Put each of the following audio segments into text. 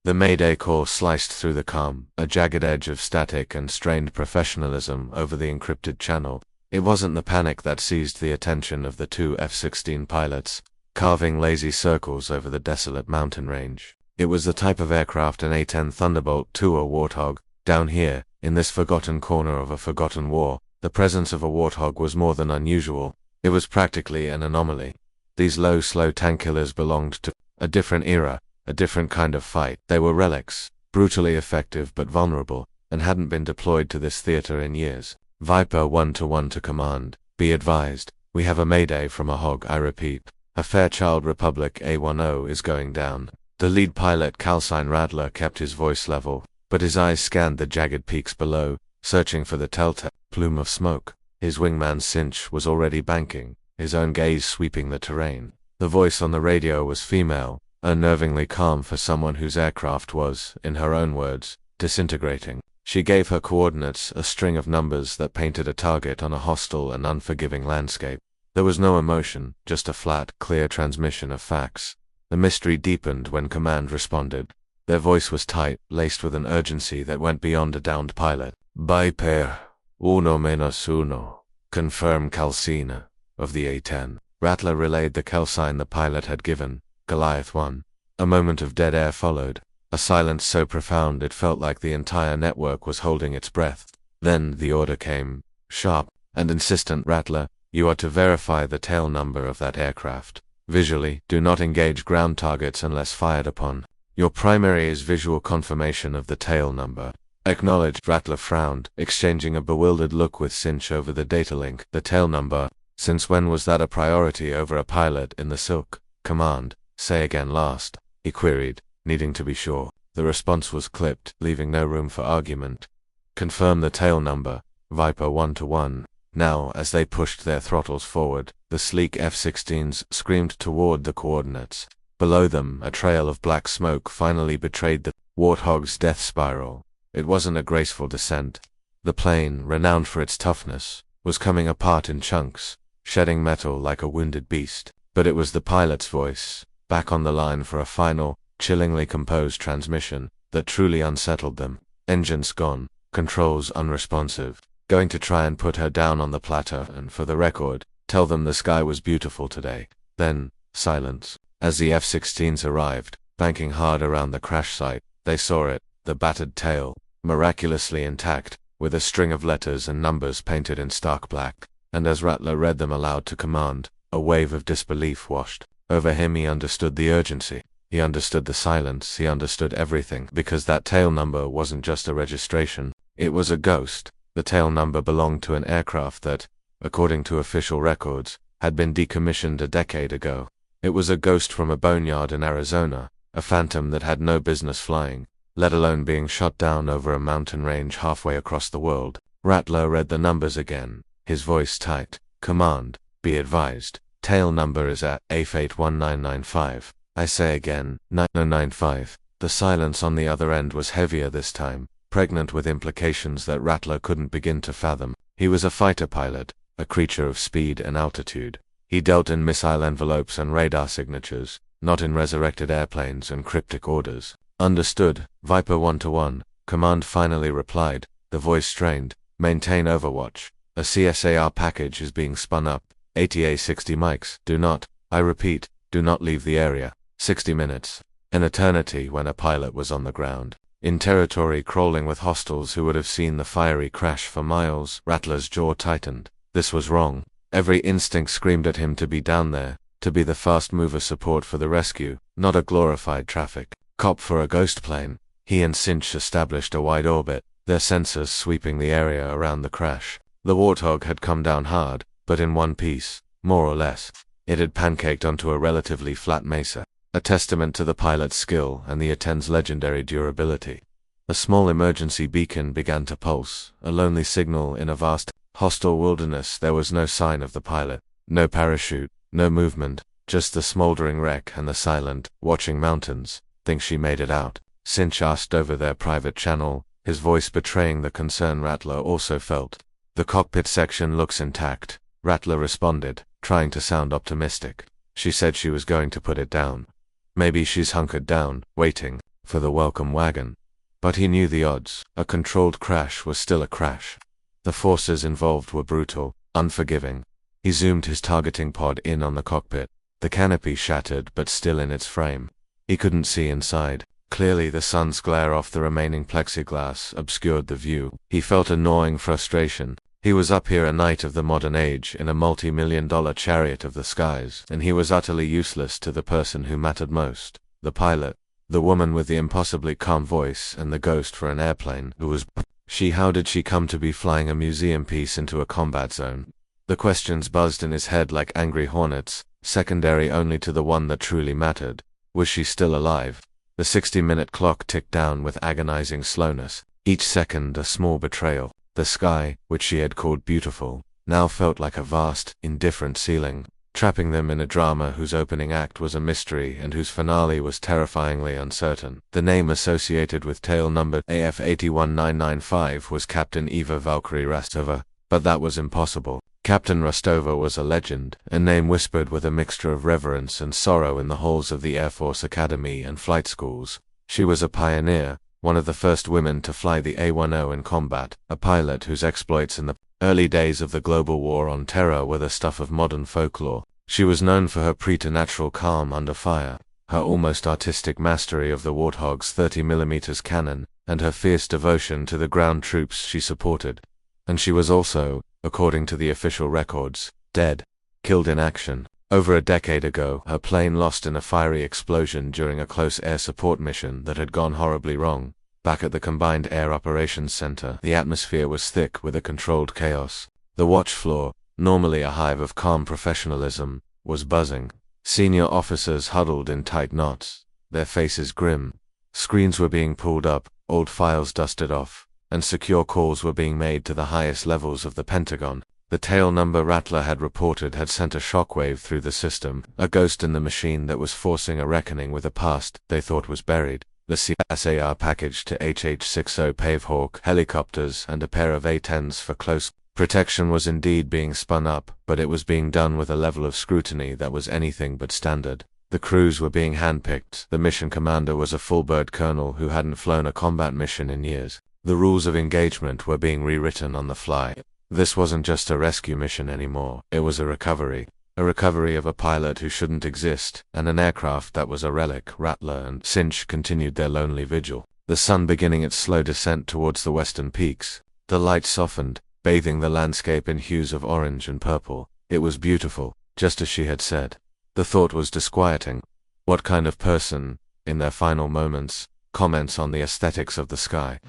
The Mayday call sliced through the calm, a jagged edge of static and strained professionalism over the encrypted channel. It wasn't the panic that seized the attention of the two F-16 pilots, carving lazy circles over the desolate mountain range. It was the type of aircraft an A-10 Thunderbolt II or Warthog. Down here, in this forgotten corner of a forgotten war, the presence of a Warthog was more than unusual. It was practically an anomaly. These low, slow tank killers belonged to a different era, a different kind of fight. They were relics, brutally effective but vulnerable, and hadn't been deployed to this theater in years. Viper 1-1 to command. Be advised, we have a mayday from a hog, I repeat. A Fairchild Republic A10 is going down. The lead pilot, Calcine Rattler, kept his voice level, but his eyes scanned the jagged peaks below, searching for the telltale plume of smoke. His wingman Cinch was already banking, his own gaze sweeping the terrain. The voice on the radio was female, unnervingly calm for someone whose aircraft was, in her own words, disintegrating. She gave her coordinates, a string of numbers that painted a target on a hostile and unforgiving landscape. There was no emotion, just a flat, clear transmission of facts. The mystery deepened when command responded. Their voice was tight, laced with an urgency that went beyond a downed pilot. Viper 1-1, confirm Calcine, of the A-10. Rattler relayed the Calcine the pilot had given, Goliath 1. A moment of dead air followed, a silence so profound it felt like the entire network was holding its breath. Then the order came, sharp and insistent. Rattler, you are to verify the tail number of that aircraft. Visually, do not engage ground targets unless fired upon. Your primary is visual confirmation of the tail number. Acknowledged. Rattler frowned, exchanging a bewildered look with Cinch over the data link. The tail number? Since when was that a priority over a pilot in the Silk? Command, say again last, he queried, needing to be sure. The response was clipped, leaving no room for argument. Confirm the tail number, Viper 1-1. Now, as they pushed their throttles forward, the sleek F-16s screamed toward the coordinates. Below them, a trail of black smoke finally betrayed the Warthog's death spiral. It wasn't a graceful descent. The plane, renowned for its toughness, was coming apart in chunks, shedding metal like a wounded beast. But it was the pilot's voice, back on the line for a final, chillingly composed transmission, that truly unsettled them. Engines gone, controls unresponsive. Going to try and put her down on the plateau and, for the record, tell them the sky was beautiful today. Then, silence. As the F-16s arrived, banking hard around the crash site, they saw it, the battered tail, miraculously intact, with a string of letters and numbers painted in stark black. And as Rattler read them aloud to command, a wave of disbelief washed over him. He understood the urgency. He understood the silence. He understood everything, because that tail number wasn't just a registration. It was a ghost. The tail number belonged to an aircraft that, according to official records, had been decommissioned a decade ago. It was a ghost from a boneyard in Arizona, a phantom that had no business flying, let alone being shot down over a mountain range halfway across the world. Rattler read the numbers again, his voice tight. Command, be advised, tail number is at A81995. I say again, 9095. The silence on the other end was heavier this time, pregnant with implications that Rattler couldn't begin to fathom. He was a fighter pilot, a creature of speed and altitude. He dealt in missile envelopes and radar signatures, not in resurrected airplanes and cryptic orders. Understood, Viper 1-1, command finally replied, the voice strained. Maintain overwatch. A CSAR package is being spun up. ATA 60 mics. Do not, I repeat, do not leave the area. 60 minutes. An eternity when a pilot was on the ground, in territory crawling with hostiles who would have seen the fiery crash for miles. Rattler's jaw tightened. This was wrong. Every instinct screamed at him to be down there, to be the fast mover support for the rescue, not a glorified traffic cop for a ghost plane. He and Cinch established a wide orbit, their sensors sweeping the area around the crash. The Warthog had come down hard, but in one piece, more or less. It had pancaked onto a relatively flat mesa, a testament to the pilot's skill and the A-10's legendary durability. A small emergency beacon began to pulse, a lonely signal in a vast, hostile wilderness. There was no sign of the pilot, no parachute, no movement, just the smoldering wreck and the silent, watching mountains. Think she made it out? Cinch asked over their private channel, his voice betraying the concern Rattler also felt. The cockpit section looks intact, Rattler responded, trying to sound optimistic. She said she was going to put it down. Maybe she's hunkered down, waiting. for the welcome wagon. But he knew the odds. A controlled crash was still a crash. The forces involved were brutal, unforgiving. He zoomed his targeting pod in on the cockpit. The canopy shattered but still in its frame. He couldn't see inside. Clearly the sun's glare off the remaining plexiglass obscured the view. He felt a gnawing frustration. He was up here a knight of the modern age in a multi-million-dollar chariot of the skies, and he was utterly useless to the person who mattered most, the pilot. The woman with the impossibly calm voice and the ghost for an airplane, who was she? How did she come to be flying a museum piece into a combat zone? The questions buzzed in his head like angry hornets, secondary only to the one that truly mattered. Was she still alive? The 60-minute clock ticked down with agonizing slowness, each second a small betrayal. The sky, which she had called beautiful, now felt like a vast, indifferent ceiling, trapping them in a drama whose opening act was a mystery and whose finale was terrifyingly uncertain. The name associated with tail number AF81995 was Captain Eva Valkyrie Rostova, but that was impossible. Captain Rostova was a legend, a name whispered with a mixture of reverence and sorrow in the halls of the Air Force Academy and flight schools. She was a pioneer, one of the first women to fly the A-10 in combat, a pilot whose exploits in the early days of the global war on terror were the stuff of modern folklore. She was known for her preternatural calm under fire, her almost artistic mastery of the Warthog's 30mm cannon, and her fierce devotion to the ground troops she supported. And she was also, according to the official records, dead, killed in action. Over a decade ago, her plane lost in a fiery explosion during a close air support mission that had gone horribly wrong. Back at the Combined Air Operations Center, the atmosphere was thick with a controlled chaos. The watch floor, normally a hive of calm professionalism, was buzzing. Senior officers huddled in tight knots, their faces grim. Screens were being pulled up, old files dusted off, and secure calls were being made to the highest levels of the Pentagon. The tail number Rattler had reported had sent a shockwave through the system, a ghost in the machine that was forcing a reckoning with a past they thought was buried. The CSAR package to HH-60 Pavehawk helicopters and a pair of A-10s for close protection was indeed being spun up, but it was being done with a level of scrutiny that was anything but standard. The crews were being handpicked. The mission commander was a full-bird colonel who hadn't flown a combat mission in years. The rules of engagement were being rewritten on the fly. This wasn't just a rescue mission anymore, it was a recovery. A recovery of a pilot who shouldn't exist, and an aircraft that was a relic. Rattler and Cinch continued their lonely vigil, the sun beginning its slow descent towards the western peaks. The light softened, bathing the landscape in hues of orange and purple. It was beautiful, just as she had said. The thought was disquieting. What kind of person, in their final moments, comments on the aesthetics of the sky?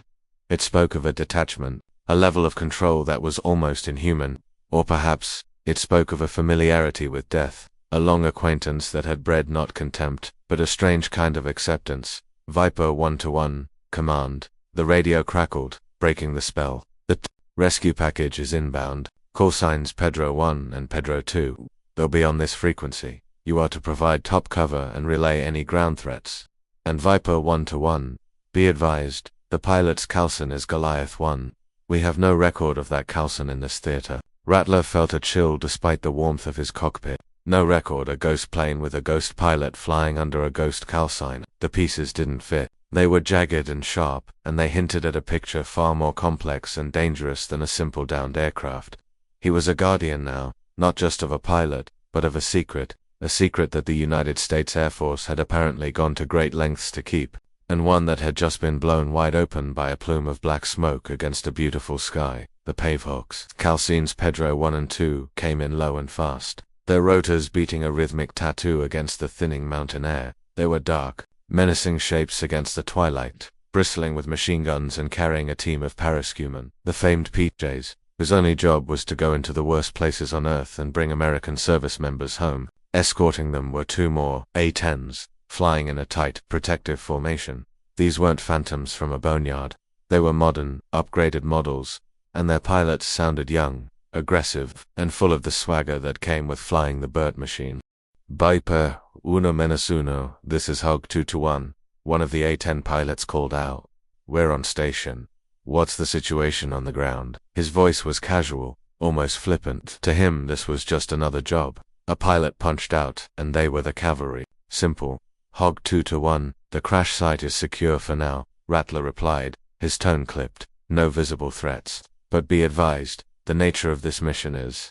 It spoke of a detachment, a level of control that was almost inhuman, or perhaps, it spoke of a familiarity with death, a long acquaintance that had bred not contempt, but a strange kind of acceptance. Viper 1-1, command. The radio crackled, breaking the spell. The rescue package is inbound. Call signs Pedro 1 and Pedro 2. They'll be on this frequency. You are to provide top cover and relay any ground threats. And Viper 1-1, be advised, the pilot's Calson is Goliath 1. We have no record of that Calson in this theater. Rattler felt a chill despite the warmth of his cockpit. No record, a ghost plane with a ghost pilot flying under a ghost Calcine. The pieces didn't fit. They were jagged and sharp, and they hinted at a picture far more complex and dangerous than a simple downed aircraft. He was a guardian now, not just of a pilot, but of a secret that the United States Air Force had apparently gone to great lengths to keep, and one that had just been blown wide open by a plume of black smoke against a beautiful sky. The Pavehawks, Calcine's Pedro 1 and 2, came in low and fast, their rotors beating a rhythmic tattoo against the thinning mountain air. They were dark, menacing shapes against the twilight, bristling with machine guns and carrying a team of parascumen, the famed PJs, whose only job was to go into the worst places on Earth and bring American service members home. Escorting them were two more A-10s, flying in a tight, protective formation. These weren't phantoms from a boneyard. They were modern, upgraded models, and their pilots sounded young, aggressive, and full of the swagger that came with flying the Burt machine. Viper, uno menos uno, this is Hog 2-1, one of the A-10 pilots called out. We're on station. What's the situation on the ground? His voice was casual, almost flippant. To him this was just another job. A pilot punched out, and they were the cavalry. Simple. Hog 2-1, The crash site is secure for now, Rattler replied, his tone clipped. No visible threats. But be advised, the nature of this mission is ...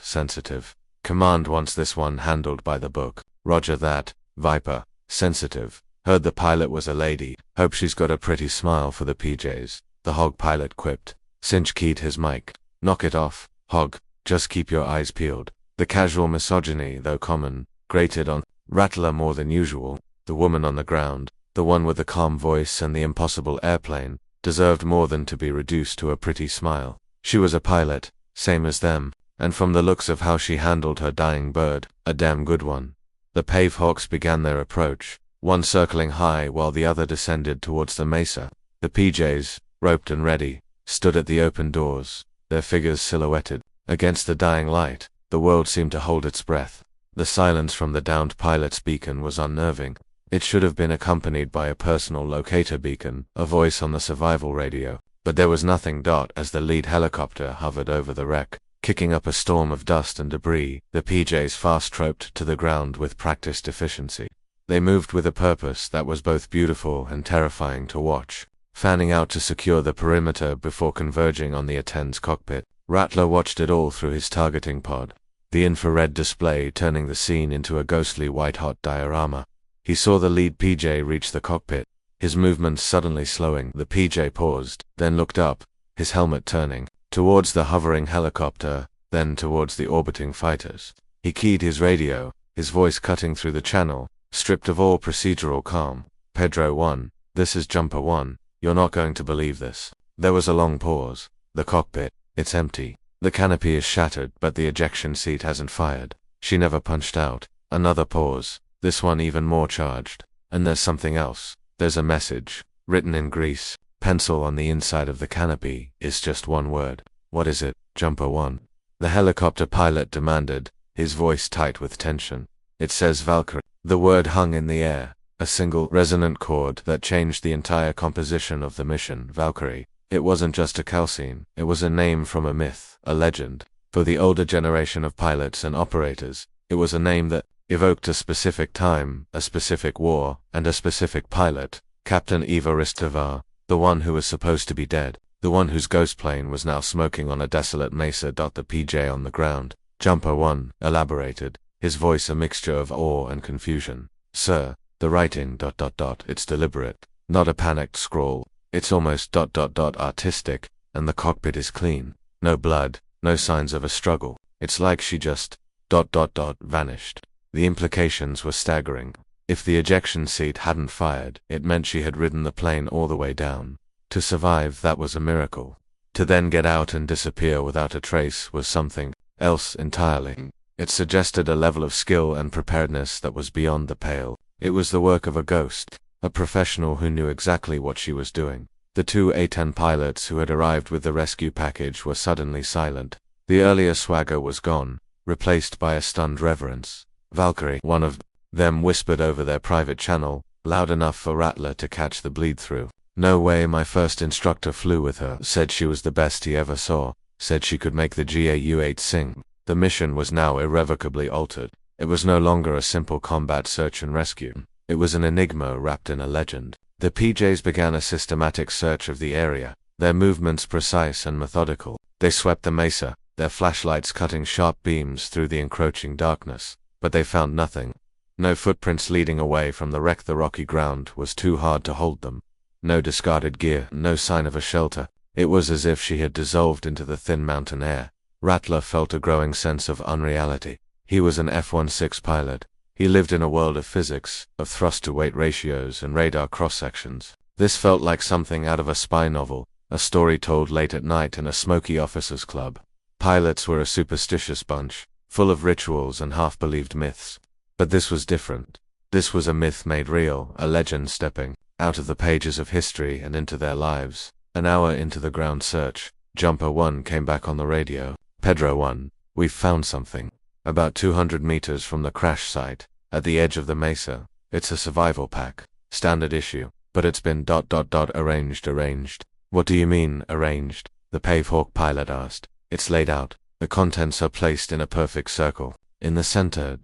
sensitive. Command wants this one handled by the book. Roger that, Viper. Sensitive. Heard the pilot was a lady. Hope she's got a pretty smile for the PJs. The Hog pilot quipped. Cinch keyed his mic. Knock it off, Hog. Just keep your eyes peeled. The casual misogyny, though common, grated on Rattler more than usual. The woman on the ground, the one with the calm voice and the impossible airplane, deserved more than to be reduced to a pretty smile. She was a pilot, same as them, and from the looks of how she handled her dying bird, a damn good one. The Pave Hawks began their approach, one circling high while the other descended towards the mesa. The PJs, roped and ready, stood at the open doors, their figures silhouetted against the dying light. The world seemed to hold its breath. The silence from the downed pilot's beacon was unnerving. It should have been accompanied by a personal locator beacon, a voice on the survival radio, but there was nothing. As the lead helicopter hovered over the wreck, kicking up a storm of dust and debris, the PJs fast-troped to the ground with practiced efficiency. They moved with a purpose that was both beautiful and terrifying to watch, fanning out to secure the perimeter before converging on the A-10's cockpit. Rattler watched it all through his targeting pod, the infrared display turning the scene into a ghostly white-hot diorama. He saw the lead PJ reach the cockpit, his movements suddenly slowing. The PJ paused, then looked up, his helmet turning, towards the hovering helicopter, then towards the orbiting fighters. He keyed his radio, his voice cutting through the channel, stripped of all procedural calm. Pedro 1, this is Jumper 1, you're not going to believe this. There was a long pause. The cockpit, it's empty. The canopy is shattered, but the ejection seat hasn't fired. She never punched out. Another pause. This one even more charged. And there's something else. There's a message, written in grease, pencil on the inside of the canopy, is just one word. What is it, Jumper 1? The helicopter pilot demanded, his voice tight with tension. It says Valkyrie. The word hung in the air, a single resonant chord that changed the entire composition of the mission. Valkyrie. It wasn't just a calcine, it was a name from a myth, a legend. For the older generation of pilots and operators, it was a name that evoked a specific time, a specific war, and a specific pilot, Captain Ivo Ristovar, the one who was supposed to be dead, the one whose ghost plane was now smoking on a desolate mesa. The PJ on the ground, Jumper 1, elaborated, his voice a mixture of awe and confusion. Sir, the writing ... it's deliberate, not a panicked scrawl. It's almost ... artistic, and the cockpit is clean. No blood, no signs of a struggle. It's like she just ... vanished. The implications were staggering. If the ejection seat hadn't fired, it meant she had ridden the plane all the way down. To survive, that was a miracle. To then get out and disappear without a trace was something else entirely. It suggested a level of skill and preparedness that was beyond the pale. It was the work of a ghost, a professional who knew exactly what she was doing. The two A-10 pilots who had arrived with the rescue package were suddenly silent. The earlier swagger was gone, replaced by a stunned reverence. Valkyrie, one of them, whispered over their private channel, loud enough for Rattler to catch the bleed-through. No way, my first instructor flew with her, said she was the best he ever saw, said she could make the GAU-8 sing. The mission was now irrevocably altered. It was no longer a simple combat search and rescue. It was an enigma wrapped in a legend. The PJs began a systematic search of the area, their movements precise and methodical. They swept the mesa, their flashlights cutting sharp beams through the encroaching darkness. But they found nothing. No footprints leading away from the wreck. The rocky ground was too hard to hold them. No discarded gear, no sign of a shelter. It was as if she had dissolved into the thin mountain air. Rattler felt a growing sense of unreality. He was an F-16 pilot. He lived in a world of physics, of thrust-to-weight ratios and radar cross-sections. This felt like something out of a spy novel, a story told late at night in a smoky officers' club. Pilots were a superstitious bunch, full of rituals and half-believed myths. But this was different. This was a myth made real, a legend stepping out of the pages of history and into their lives. An hour into the ground search, Jumper 1 came back on the radio. Pedro 1, we've found something. About 200 meters from the crash site, at the edge of the mesa. It's a survival pack, standard issue, but it's been ... arranged. What do you mean, arranged? The Pave Hawk pilot asked. It's laid out. The contents are placed in a perfect circle. In the center ...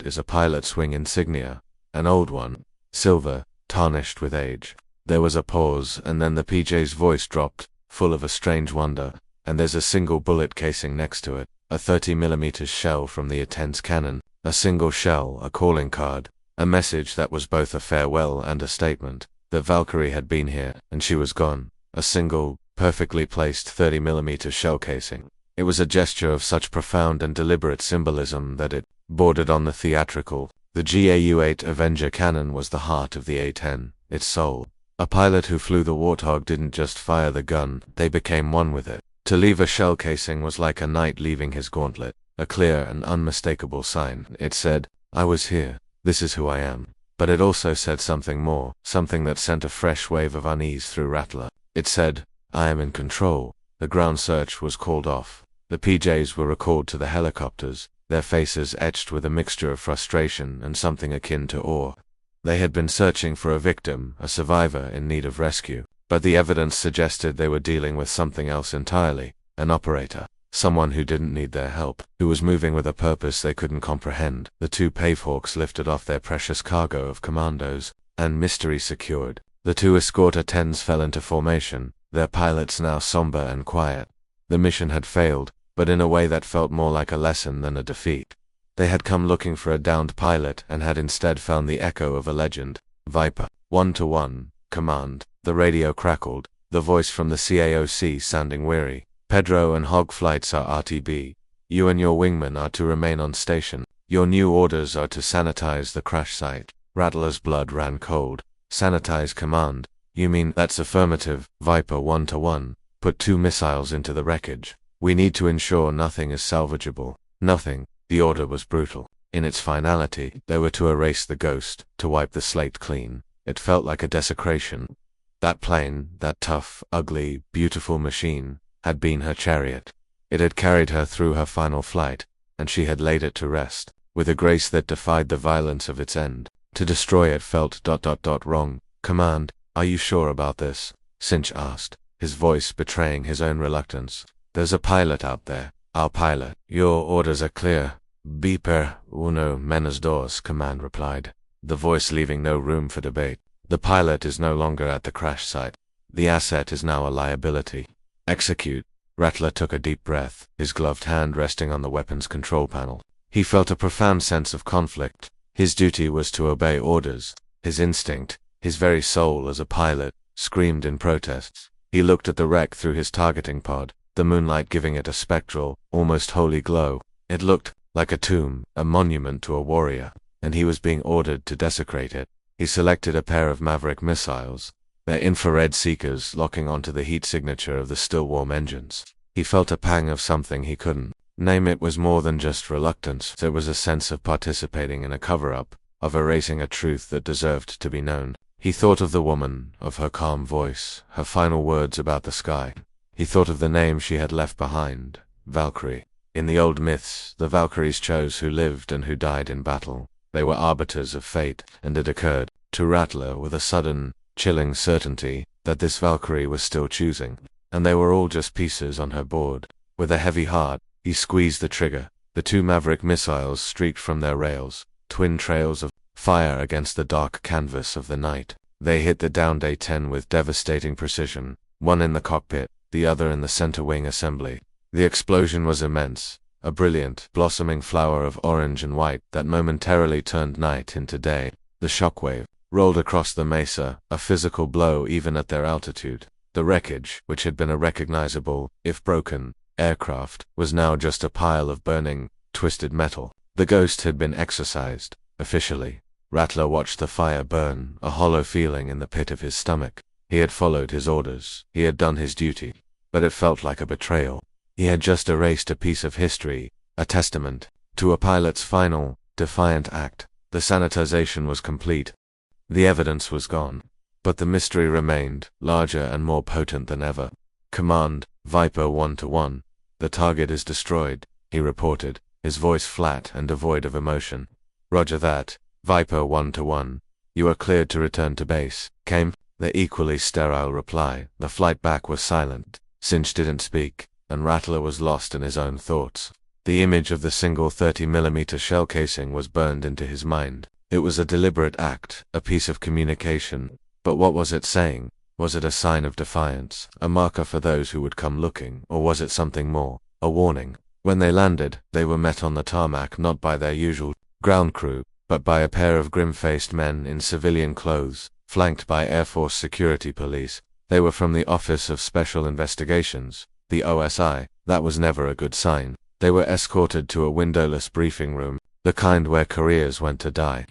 is a pilot's wing insignia, an old one. silver, tarnished with age. There was a pause, and then the PJ's voice dropped, full of a strange wonder. And there's a single bullet casing next to it, a 30mm shell from the A-10's cannon, a single shell, a calling card, a message that was both a farewell and a statement, that Valkyrie had been here, and she was gone. A single, perfectly placed 30mm shell casing. It was a gesture of such profound and deliberate symbolism that it bordered on the theatrical. The GAU-8 Avenger cannon was the heart of the A-10, its soul. A pilot who flew the Warthog didn't just fire the gun, they became one with it. To leave a shell casing was like a knight leaving his gauntlet, a clear and unmistakable sign. It said, I was here, this is who I am. But it also said something more, something that sent a fresh wave of unease through Rattler. It said, I am in control. The ground search was called off. The PJs were recalled to the helicopters, their faces etched with a mixture of frustration and something akin to awe. They had been searching for a victim, a survivor in need of rescue, but the evidence suggested they were dealing with something else entirely, an operator, someone who didn't need their help, who was moving with a purpose they couldn't comprehend. The two Pavehawks lifted off their precious cargo of commandos, and mystery secured. The two escort A-10s fell into formation, their pilots now somber and quiet. The mission had failed, but in a way that felt more like a lesson than a defeat. They had come looking for a downed pilot and had instead found the echo of a legend. Viper, 1-1, command. The radio crackled, the voice from the CAOC sounding weary. Pedro and Hog flights are RTB. You and your wingmen are to remain on station. Your new orders are to sanitize the crash site. Rattler's blood ran cold. Sanitize command. You mean that's affirmative, Viper 1-1. Put 2 missiles into the wreckage. We need to ensure nothing is salvageable. Nothing. The order was brutal. In its finality, they were to erase the ghost, to wipe the slate clean. It felt like a desecration. That plane, that tough, ugly, beautiful machine, had been her chariot. It had carried her through her final flight, and she had laid it to rest, with a grace that defied the violence of its end. To destroy it felt ... wrong. Command, are you sure about this? Cinch asked, his voice betraying his own reluctance. There's a pilot out there. Our pilot. Your orders are clear. Beeper, uno menos dos, command replied, the voice leaving no room for debate. The pilot is no longer at the crash site. The asset is now a liability. Execute. Rattler took a deep breath, his gloved hand resting on the weapon's control panel. He felt a profound sense of conflict. His duty was to obey orders. His instinct, his very soul as a pilot, screamed in protest. He looked at the wreck through his targeting pod, the moonlight giving it a spectral, almost holy glow. It looked like a tomb, a monument to a warrior, and he was being ordered to desecrate it. He selected a pair of Maverick missiles, their infrared seekers locking onto the heat signature of the still-warm engines. He felt a pang of something he couldn't name. It was more than just reluctance. It was a sense of participating in a cover-up, of erasing a truth that deserved to be known. He thought of the woman, of her calm voice, her final words about the sky. He thought of the name she had left behind, Valkyrie. In the old myths, the Valkyries chose who lived and who died in battle. They were arbiters of fate, and it occurred to Rattler with a sudden, chilling certainty that this Valkyrie was still choosing, and they were all just pieces on her board. With a heavy heart, he squeezed the trigger. The 2 Maverick missiles streaked from their rails, twin trails of fire against the dark canvas of the night. They hit the downed A-10 with devastating precision, one in the cockpit, the other in the center wing assembly. The explosion was immense, a brilliant, blossoming flower of orange and white that momentarily turned night into day. The shockwave rolled across the mesa, a physical blow even at their altitude. The wreckage, which had been a recognizable, if broken, aircraft, was now just a pile of burning, twisted metal. The ghost had been exorcised, officially. Rattler watched the fire burn, a hollow feeling in the pit of his stomach. He had followed his orders, he had done his duty, but it felt like a betrayal. He had just erased a piece of history, a testament, to a pilot's final, defiant act. The sanitization was complete. The evidence was gone. But the mystery remained, larger and more potent than ever. Command, Viper 1-1. The target is destroyed, he reported, his voice flat and devoid of emotion. Roger that, Viper 1-1. You are cleared to return to base. Came the equally sterile reply. The flight back was silent. Cinch didn't speak, and Rattler was lost in his own thoughts. The image of the single 30mm shell casing was burned into his mind. It was a deliberate act, a piece of communication. But what was it saying? Was it a sign of defiance, a marker for those who would come looking, or was it something more, a warning? When they landed, they were met on the tarmac not by their usual ground crew, but by a pair of grim-faced men in civilian clothes, flanked by Air Force security police. They were from the Office of Special Investigations, the OSI. That was never a good sign. They were escorted to a windowless briefing room, the kind where careers went to die.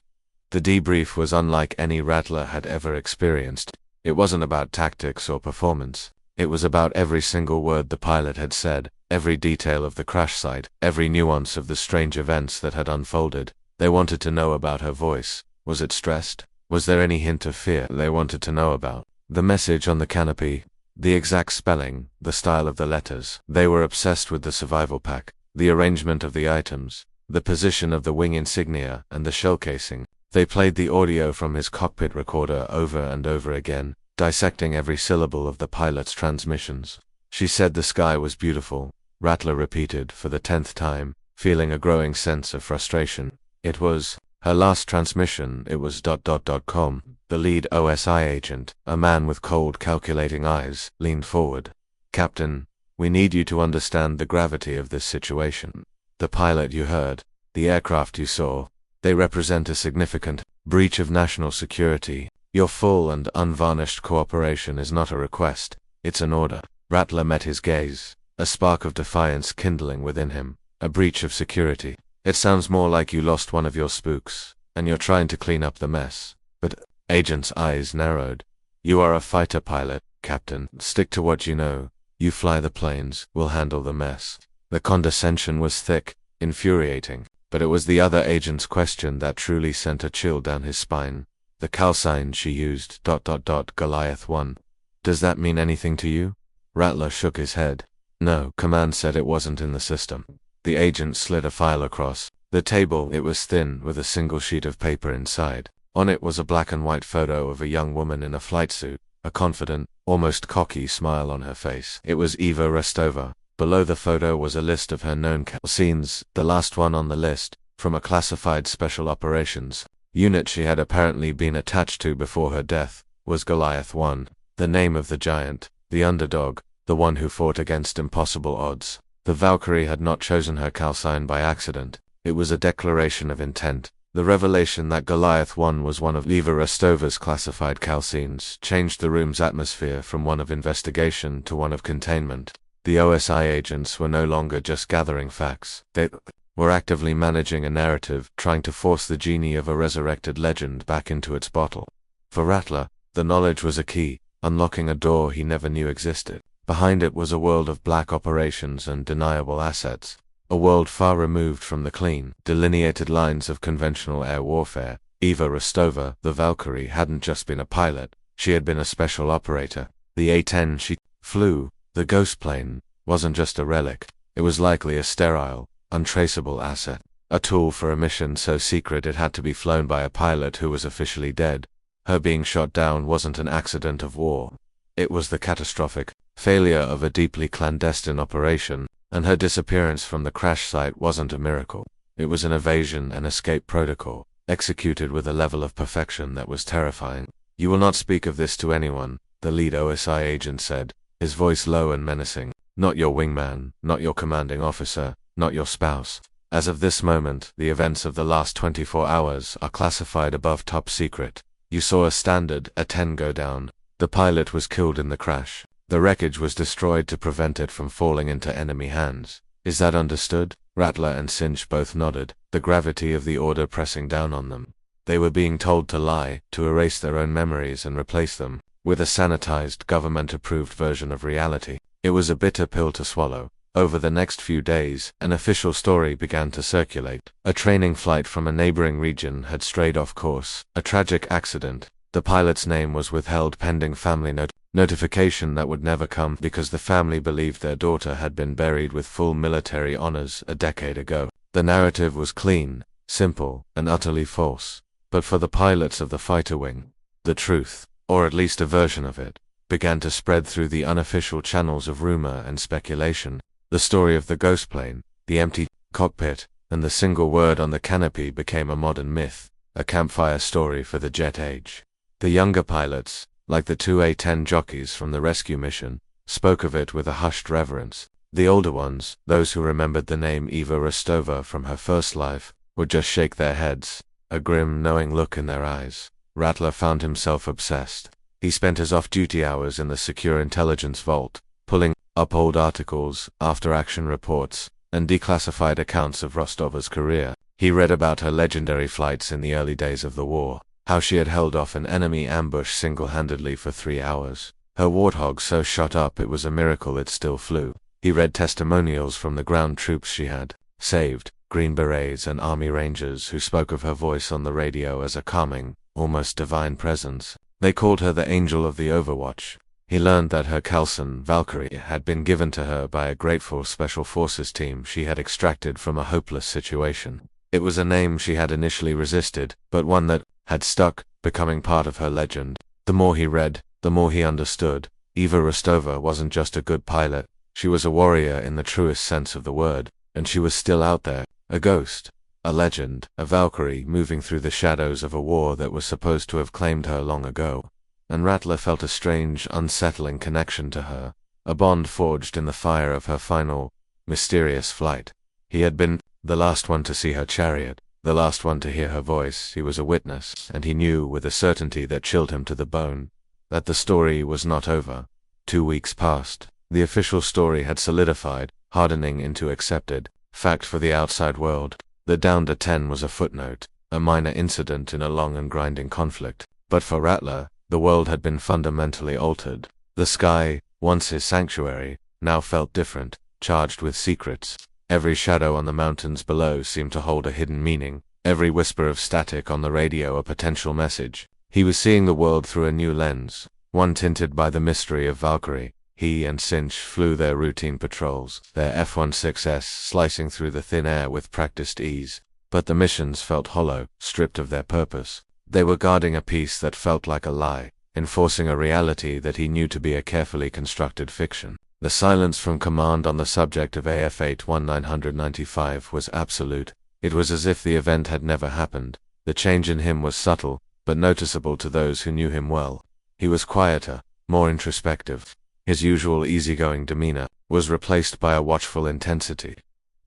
The debrief was unlike any Rattler had ever experienced. It wasn't about tactics or performance. It was about every single word the pilot had said, every detail of the crash site, every nuance of the strange events that had unfolded. They wanted to know about her voice. Was it stressed? Was there any hint of fear? They wanted to know about the message on the canopy, the exact spelling, the style of the letters. They were obsessed with the survival pack, the arrangement of the items, the position of the wing insignia, and the shell casing. They played the audio from his cockpit recorder over and over again, dissecting every syllable of the pilot's transmissions. She said the sky was beautiful, Rattler repeated for the 10th time, feeling a growing sense of frustration. It was her last transmission. It was ... The lead OSI agent, a man with cold, calculating eyes, leaned forward. "Captain, we need you to understand the gravity of this situation. The pilot you heard, the aircraft you saw, they represent a significant breach of national security. Your full and unvarnished cooperation is not a request, it's an order." Rattler met his gaze, a spark of defiance kindling within him. A breach of security. It sounds more like you lost one of your spooks, and you're trying to clean up the mess. But agent's eyes narrowed. "You are a fighter pilot, Captain. Stick to what you know. You fly the planes, we'll handle the mess." The condescension was thick, infuriating, but it was the other agent's question that truly sent a chill down his spine. "The call sign she used, ... Goliath 1. Does that mean anything to you?" Rattler shook his head. "No, command said it wasn't in the system." The agent slid a file across the table. It was thin, with a single sheet of paper inside. On it was a black and white photo of a young woman in a flight suit, a confident, almost cocky smile on her face. It was Eva Rostova. Below the photo was a list of her known kill scenes, the last one on the list, from a classified special operations unit she had apparently been attached to before her death, was Goliath 1, the name of the giant, the underdog, the one who fought against impossible odds. The Valkyrie had not chosen her call sign by accident. It was a declaration of intent. The revelation that Goliath 1 was one of Eva Rostova's classified call signs changed the room's atmosphere from one of investigation to one of containment. The OSI agents were no longer just gathering facts. They were actively managing a narrative, trying to force the genie of a resurrected legend back into its bottle. For Rattler, the knowledge was a key, unlocking a door he never knew existed. Behind it was a world of black operations and deniable assets, a world far removed from the clean, delineated lines of conventional air warfare. Eva Rostova, the Valkyrie, hadn't just been a pilot, she had been a special operator. The A-10 she flew, the ghost plane, wasn't just a relic, it was likely a sterile, untraceable asset, a tool for a mission so secret it had to be flown by a pilot who was officially dead. Her being shot down wasn't an accident of war. It was the catastrophic failure of a deeply clandestine operation, and her disappearance from the crash site wasn't a miracle. It was an evasion and escape protocol, executed with a level of perfection that was terrifying. "You will not speak of this to anyone," the lead OSI agent said, his voice low and menacing. "Not your wingman, not your commanding officer, not your spouse. As of this moment, the events of the last 24 hours are classified above top secret. You saw a Standard A-10 go down. The pilot was killed in the crash. The wreckage was destroyed to prevent it from falling into enemy hands. Is that understood?" Rattler and Cinch both nodded, the gravity of the order pressing down on them. They were being told to lie, to erase their own memories and replace them with a sanitized, government-approved version of reality. It was a bitter pill to swallow. Over the next few days, an official story began to circulate. A training flight from a neighboring region had strayed off course. A tragic accident. The pilot's name was withheld pending family notification that would never come because the family believed their daughter had been buried with full military honors a decade ago. The narrative was clean, simple, and utterly false. But for the pilots of the fighter wing, the truth, or at least a version of it, began to spread through the unofficial channels of rumor and speculation. The story of the ghost plane, the empty cockpit, and the single word on the canopy became a modern myth. a campfire story for the jet age. The younger pilots, like the two A-10 jockeys from the rescue mission, spoke of it with a hushed reverence. The older ones, those who remembered the name Eva Rostova from her first life, would just shake their heads, a grim, knowing look in their eyes. Rattler found himself obsessed. He spent his off-duty hours in the secure intelligence vault, pulling up old articles, after-action reports, and declassified accounts of Rostova's career. He read about her legendary flights in the early days of the war, how she had held off an enemy ambush single-handedly for 3 hours. Her warthog so shot up it was a miracle it still flew. He read testimonials from the ground troops she had saved, Green Berets and Army Rangers who spoke of her voice on the radio as a calming, almost divine presence. They called her the Angel of the Overwatch. He learned that her Kalson, Valkyrie, had been given to her by a grateful Special Forces team she had extracted from a hopeless situation. It was a name she had initially resisted, but one that had stuck, becoming part of her legend. The more he read, the more he understood. Eva Rostova wasn't just a good pilot, she was a warrior in the truest sense of the word, and she was still out there, a ghost, a legend, a Valkyrie moving through the shadows of a war that was supposed to have claimed her long ago. And Rattler felt a strange, unsettling connection to her, a bond forged in the fire of her final, mysterious flight. He had been the last one to see her chariot, the last one to hear her voice. He was a witness, and he knew with a certainty that chilled him to the bone, that the story was not over. 2 weeks passed. The official story had solidified, hardening into accepted fact for the outside world. The downed A-10 was a footnote, a minor incident in a long and grinding conflict. But for Rattler, the world had been fundamentally altered. The sky, once his sanctuary, now felt different, charged with secrets. Every shadow on the mountains below seemed to hold a hidden meaning, every whisper of static on the radio a potential message. He was seeing the world through a new lens, one tinted by the mystery of Valkyrie. He and Cinch flew their routine patrols, their F-16S slicing through the thin air with practiced ease. But the missions felt hollow, stripped of their purpose. They were guarding a peace that felt like a lie, enforcing a reality that he knew to be a carefully constructed fiction. The silence from command on the subject of AF-81995 was absolute. It was as if the event had never happened. The change in him was subtle, but noticeable to those who knew him well. He was quieter, more introspective. His usual easygoing demeanor was replaced by a watchful intensity.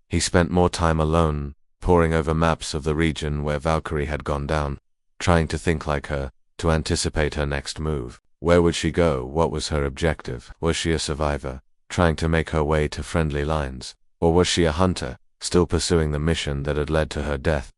He spent more time alone, poring over maps of the region where Valkyrie had gone down, trying to think like her, to anticipate her next move. Where would she go? What was her objective? Was she a survivor, trying to make her way to friendly lines? Or was she a hunter, still pursuing the mission that had led to her death?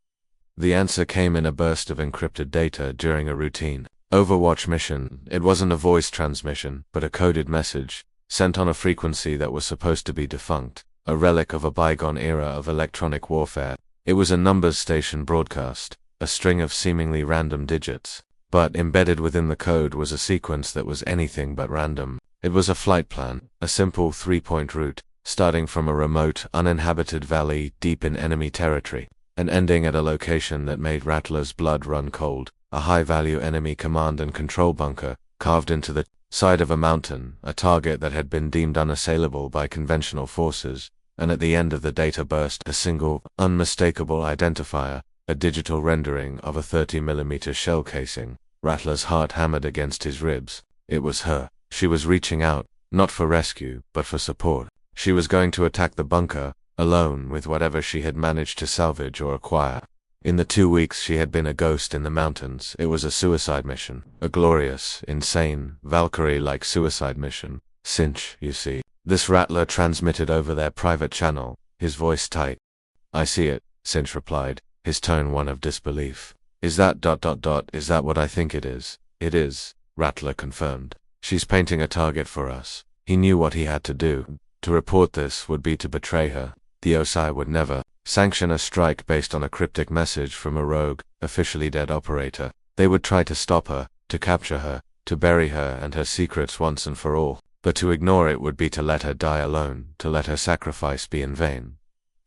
The answer came in a burst of encrypted data during a routine Overwatch mission. It wasn't a voice transmission, but a coded message, sent on a frequency that was supposed to be defunct, a relic of a bygone era of electronic warfare. It was a numbers station broadcast, a string of seemingly random digits. But embedded within the code was a sequence that was anything but random. It was a flight plan, a simple 3-point route, starting from a remote, uninhabited valley deep in enemy territory, and ending at a location that made Rattler's blood run cold. A high-value enemy command and control bunker, carved into the side of a mountain, a target that had been deemed unassailable by conventional forces, and at the end of the data burst a single, unmistakable identifier, a digital rendering of a 30mm shell casing. Rattler's heart hammered against his ribs. It was her. She was reaching out, not for rescue, but for support. She was going to attack the bunker, alone with whatever she had managed to salvage or acquire. In the 2 weeks she had been a ghost in the mountains, it was a suicide mission. A glorious, insane, Valkyrie-like suicide mission. Cinch, you see. This Rattler transmitted over their private channel, his voice tight. I see it, Cinch replied, his tone one of disbelief. Is that ... is that what I think it is? It is, Rattler confirmed. She's painting a target for us. He knew what he had to do. To report this would be to betray her. The OSI would never sanction a strike based on a cryptic message from a rogue, officially dead operator. They would try to stop her, to capture her, to bury her and her secrets once and for all. But to ignore it would be to let her die alone, to let her sacrifice be in vain.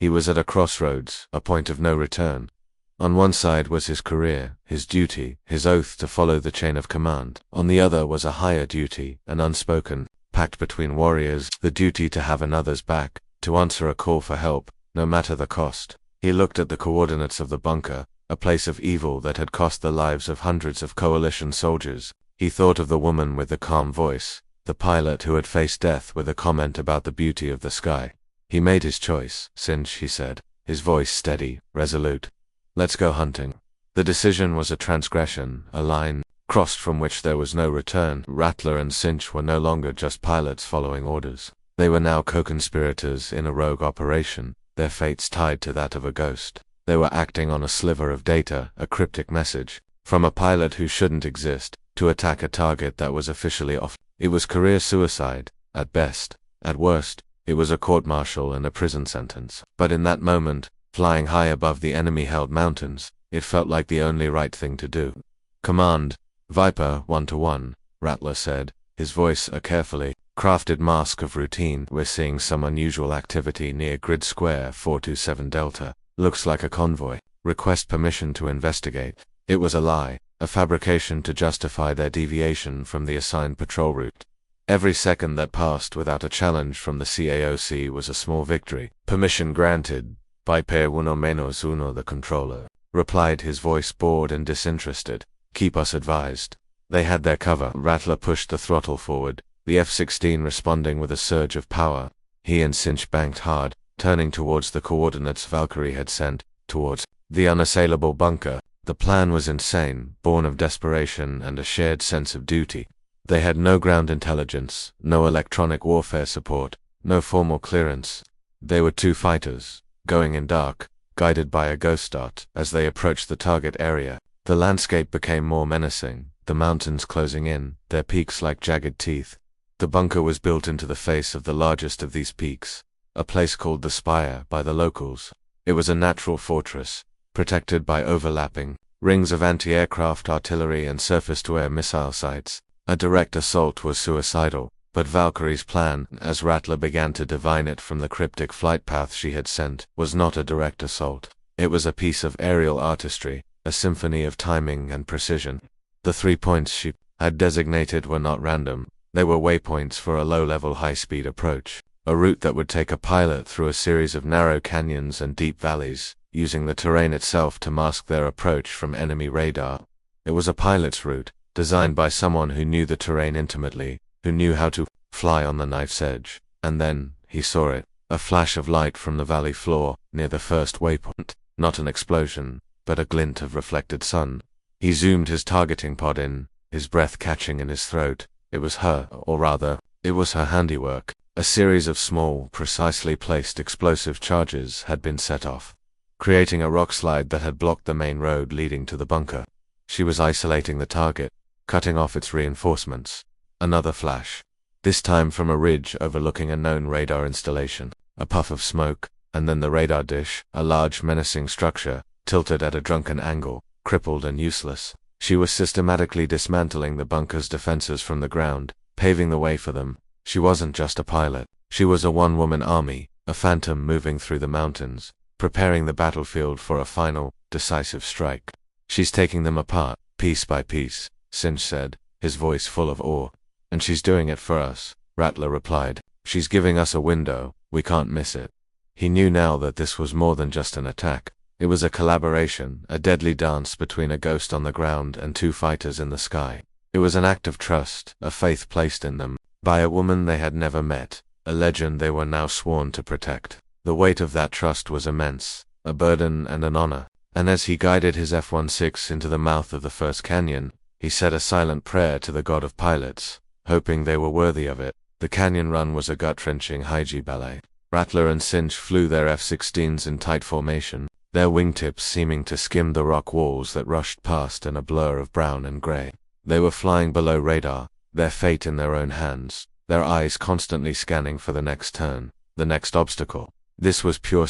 He was at a crossroads, a point of no return. On one side was his career, his duty, his oath to follow the chain of command. On the other was a higher duty, an unspoken pact between warriors, the duty to have another's back, to answer a call for help, no matter the cost. He looked at the coordinates of the bunker, a place of evil that had cost the lives of hundreds of coalition soldiers. He thought of the woman with the calm voice, the pilot who had faced death with a comment about the beauty of the sky. He made his choice, Cinch, he said, his voice steady, resolute. Let's go hunting. The decision was a transgression, a line crossed from which there was no return. Rattler and Cinch were no longer just pilots following orders. They were now co-conspirators in a rogue operation, their fates tied to that of a ghost. They were acting on a sliver of data, a cryptic message, from a pilot who shouldn't exist, to attack a target that was officially off. It was career suicide, at best. At worst, it was a court-martial and a prison sentence. But in that moment, flying high above the enemy-held mountains, it felt like the only right thing to do. Command, Viper 1-1, Rattler said, his voice a carefully crafted mask of routine. We're seeing some unusual activity near Grid Square 427 Delta. Looks like a convoy. Request permission to investigate. It was a lie, a fabrication to justify their deviation from the assigned patrol route. Every second that passed without a challenge from the CAOC was a small victory. Permission granted. Viper 1-1, the controller replied, his voice bored and disinterested. Keep us advised. They had their cover. Rattler pushed the throttle forward, the F-16 responding with a surge of power. He and Cinch banked hard, turning towards the coordinates Valkyrie had sent, towards the unassailable bunker. The plan was insane, born of desperation and a shared sense of duty. They had no ground intelligence, no electronic warfare support, no formal clearance. They were two fighters, going in dark, guided by a ghost dot. As they approached the target area, the landscape became more menacing, the mountains closing in, their peaks like jagged teeth. The bunker was built into the face of the largest of these peaks, a place called the Spire by the locals. It was a natural fortress, protected by overlapping rings of anti-aircraft artillery and surface-to-air missile sites. A direct assault was suicidal, but Valkyrie's plan, as Rattler began to divine it from the cryptic flight path she had sent, was not a direct assault. It was a piece of aerial artistry, a symphony of timing and precision. The 3 points she had designated were not random. They were waypoints for a low-level high-speed approach, a route that would take a pilot through a series of narrow canyons and deep valleys, using the terrain itself to mask their approach from enemy radar. It was a pilot's route, designed by someone who knew the terrain intimately, who knew how to fly on the knife's edge. And then, he saw it, a flash of light from the valley floor, near the first waypoint. Not an explosion, but a glint of reflected sun. He zoomed his targeting pod in, his breath catching in his throat. It was her, or rather, it was her handiwork. A series of small, precisely placed explosive charges had been set off, creating a rock slide that had blocked the main road leading to the bunker. She was isolating the target, cutting off its reinforcements. Another flash, this time from a ridge overlooking a known radar installation. A puff of smoke, and then the radar dish, a large menacing structure, tilted at a drunken angle, crippled and useless. She was systematically dismantling the bunker's defenses from the ground, paving the way for them. She wasn't just a pilot. She was a one-woman army, a phantom moving through the mountains, preparing the battlefield for a final, decisive strike. She's taking them apart, piece by piece, Cinch said, his voice full of awe. And she's doing it for us, Rattler replied. She's giving us a window, we can't miss it. He knew now that this was more than just an attack. It was a collaboration, a deadly dance between a ghost on the ground and two fighters in the sky. It was an act of trust, a faith placed in them, by a woman they had never met, a legend they were now sworn to protect. The weight of that trust was immense, a burden and an honor. And as he guided his F-16 into the mouth of the first canyon, he said a silent prayer to the god of pilots, hoping they were worthy of it. The canyon run was a gut-wrenching high-G ballet. Rattler and Cinch flew their F-16s in tight formation, their wingtips seeming to skim the rock walls that rushed past in a blur of brown and gray. They were flying below radar, their fate in their own hands, their eyes constantly scanning for the next turn, the next obstacle. This was pure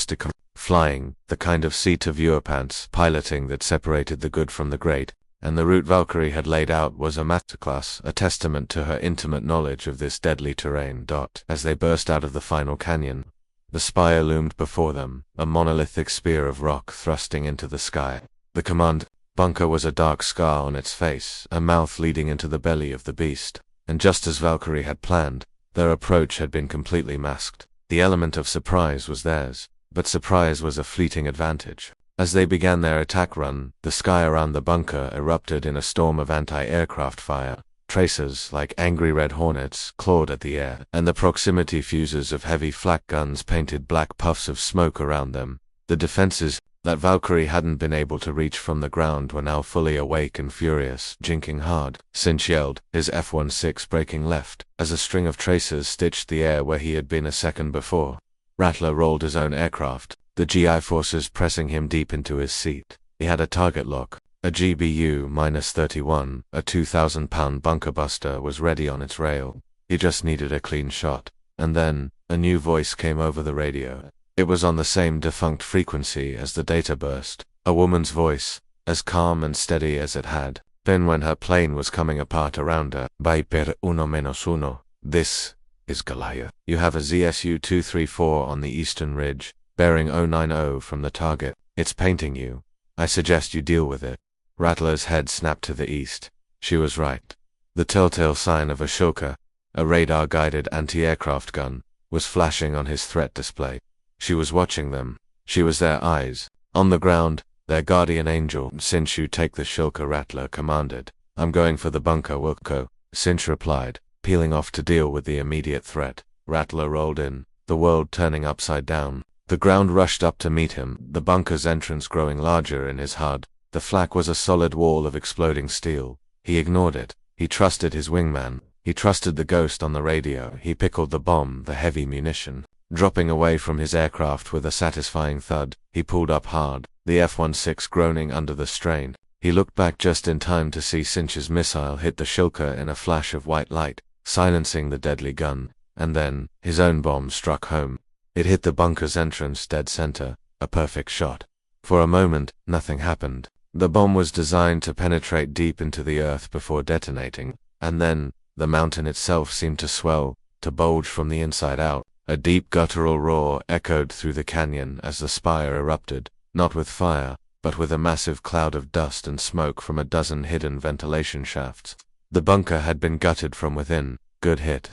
flying, the kind of seat-to-viewer pants piloting that separated the good from the great, and the route Valkyrie had laid out was a masterclass, a testament to her intimate knowledge of this deadly terrain. As they burst out of the final canyon, the spire loomed before them, a monolithic spear of rock thrusting into the sky. The command bunker was a dark scar on its face, a mouth leading into the belly of the beast. And just as Valkyrie had planned, their approach had been completely masked. The element of surprise was theirs, but surprise was a fleeting advantage. As they began their attack run, the sky around the bunker erupted in a storm of anti-aircraft fire. Tracers, like angry red hornets, clawed at the air, and the proximity fuses of heavy flak guns painted black puffs of smoke around them. The defenses that Valkyrie hadn't been able to reach from the ground were now fully awake and furious, jinking hard. Cinch yelled, his F-16 braking left, as a string of tracers stitched the air where he had been a second before. Rattler rolled his own aircraft, the GI forces pressing him deep into his seat. He had a target lock. A GBU-31, a 2,000-pound bunker buster, was ready on its rail. He just needed a clean shot. And then, a new voice came over the radio. It was on the same defunct frequency as the data burst. A woman's voice, as calm and steady as it had been when her plane was coming apart around her. Viper 1-1. This is Goliath. You have a ZSU-234 on the eastern ridge, bearing 090 from the target. It's painting you. I suggest you deal with it. Rattler's head snapped to the east. She was right. The telltale sign of a Shulker, a radar-guided anti-aircraft gun, was flashing on his threat display. She was watching them. She was their eyes. On the ground, their guardian angel. Cinch, you take the Shulker, Rattler commanded. I'm going for the bunker, Wilco. Cinch replied, peeling off to deal with the immediate threat. Rattler rolled in, the world turning upside down. The ground rushed up to meet him, the bunker's entrance growing larger in his HUD. The flak was a solid wall of exploding steel. He ignored it. He trusted his wingman. He trusted the ghost on the radio. He pickled the bomb, the heavy munition. Dropping away from his aircraft with a satisfying thud, he pulled up hard, the F-16 groaning under the strain. He looked back just in time to see Cinch's missile hit the Shulker in a flash of white light, silencing the deadly gun. And then, his own bomb struck home. It hit the bunker's entrance dead center, a perfect shot. For a moment, nothing happened. The bomb was designed to penetrate deep into the earth before detonating, and then, the mountain itself seemed to swell, to bulge from the inside out. A deep guttural roar echoed through the canyon as the spire erupted, not with fire, but with a massive cloud of dust and smoke from a dozen hidden ventilation shafts. The bunker had been gutted from within. Good hit,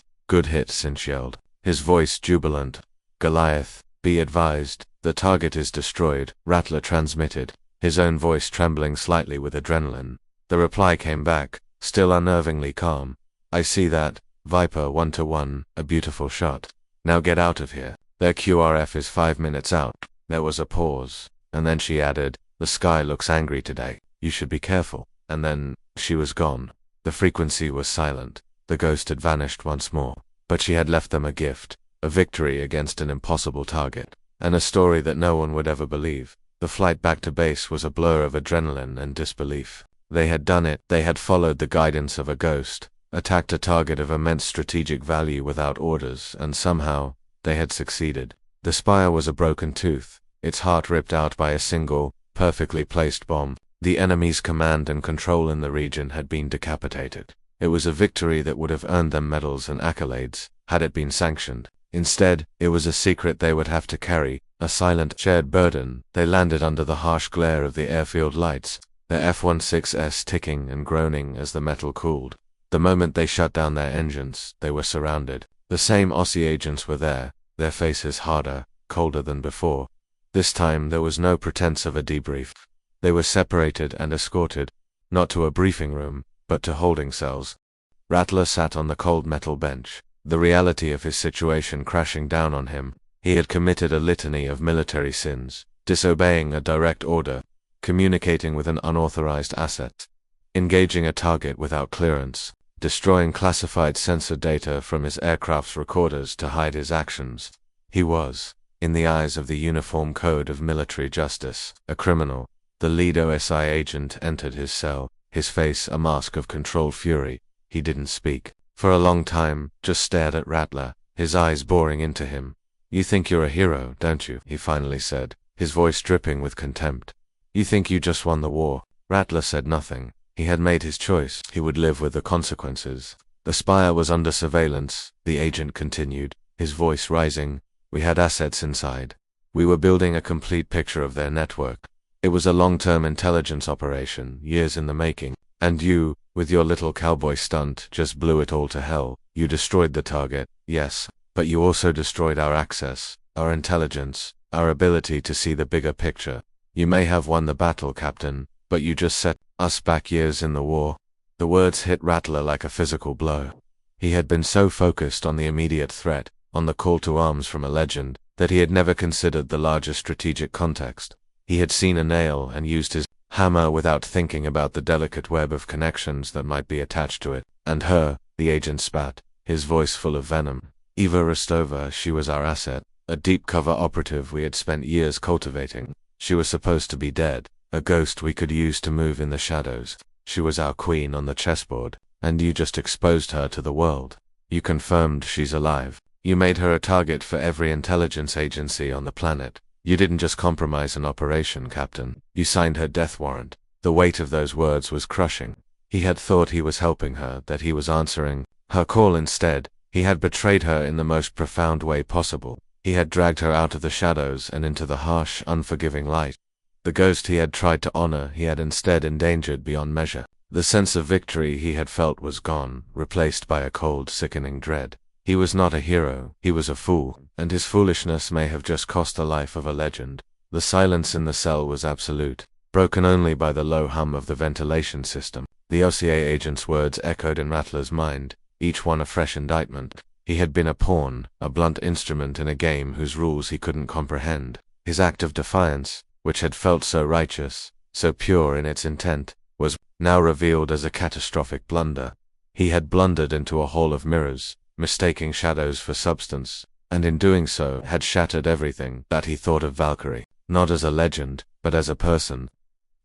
Cinch yelled, his voice jubilant. Goliath, be advised, the target is destroyed, Rattler transmitted, his own voice trembling slightly with adrenaline. The reply came back, still unnervingly calm. I see that, Viper 1-1, a beautiful shot. Now get out of here. Their QRF is 5 minutes out. There was a pause, and then she added, the sky looks angry today. You should be careful. And then, she was gone. The frequency was silent. The ghost had vanished once more. But she had left them a gift, a victory against an impossible target, and a story that no one would ever believe. The flight back to base was a blur of adrenaline and disbelief. They had done it. They had followed the guidance of a ghost, attacked a target of immense strategic value without orders, and somehow, they had succeeded. The spire was a broken tooth, its heart ripped out by a single, perfectly placed bomb. The enemy's command and control in the region had been decapitated. It was a victory that would have earned them medals and accolades, had it been sanctioned. Instead, it was a secret they would have to carry, a silent, shared burden. They landed under the harsh glare of the airfield lights, their F-16s ticking and groaning as the metal cooled. The moment they shut down their engines, they were surrounded. The same Aussie agents were there, their faces harder, colder than before. This time there was no pretense of a debrief. They were separated and escorted, not to a briefing room, but to holding cells. Rattler sat on the cold metal bench, the reality of his situation crashing down on him. He had committed a litany of military sins, disobeying a direct order, communicating with an unauthorized asset, engaging a target without clearance, destroying classified sensor data from his aircraft's recorders to hide his actions. He was, in the eyes of the Uniform Code of Military Justice, a criminal. The lead OSI agent entered his cell, his face a mask of controlled fury. He didn't speak. For a long time, just stared at Rattler, his eyes boring into him. You think you're a hero, don't you? He finally said, his voice dripping with contempt. You think you just won the war? Rattler said nothing. He had made his choice. He would live with the consequences. The spire was under surveillance, the agent continued, his voice rising. We had assets inside. We were building a complete picture of their network. It was a long-term intelligence operation, years in the making. And you, with your little cowboy stunt, just blew it all to hell. You destroyed the target, yes, but you also destroyed our access, our intelligence, our ability to see the bigger picture. You may have won the battle, Captain, but you just set us back years in the war. The words hit Rattler like a physical blow. He had been so focused on the immediate threat, on the call to arms from a legend, that he had never considered the larger strategic context. He had seen a nail and used his hammer without thinking about the delicate web of connections that might be attached to it. And her, the agent spat, his voice full of venom. Eva Rostova, she was our asset, a deep-cover operative we had spent years cultivating. She was supposed to be dead, a ghost we could use to move in the shadows. She was our queen on the chessboard, and you just exposed her to the world. You confirmed she's alive. You made her a target for every intelligence agency on the planet. You didn't just compromise an operation, Captain. You signed her death warrant. The weight of those words was crushing. He had thought he was helping her, that he was answering her call instead. He had betrayed her in the most profound way possible. He had dragged her out of the shadows and into the harsh, unforgiving light. The ghost he had tried to honor, he had instead endangered beyond measure. The sense of victory he had felt was gone, replaced by a cold, sickening dread. He was not a hero, he was a fool, and his foolishness may have just cost the life of a legend. The silence in the cell was absolute, broken only by the low hum of the ventilation system. The OCA agent's words echoed in Rattler's mind, each one a fresh indictment. He had been a pawn, a blunt instrument in a game whose rules he couldn't comprehend. His act of defiance, which had felt so righteous, so pure in its intent, was now revealed as a catastrophic blunder. He had blundered into a hall of mirrors, mistaking shadows for substance, and in doing so had shattered everything that he thought of Valkyrie, not as a legend, but as a person.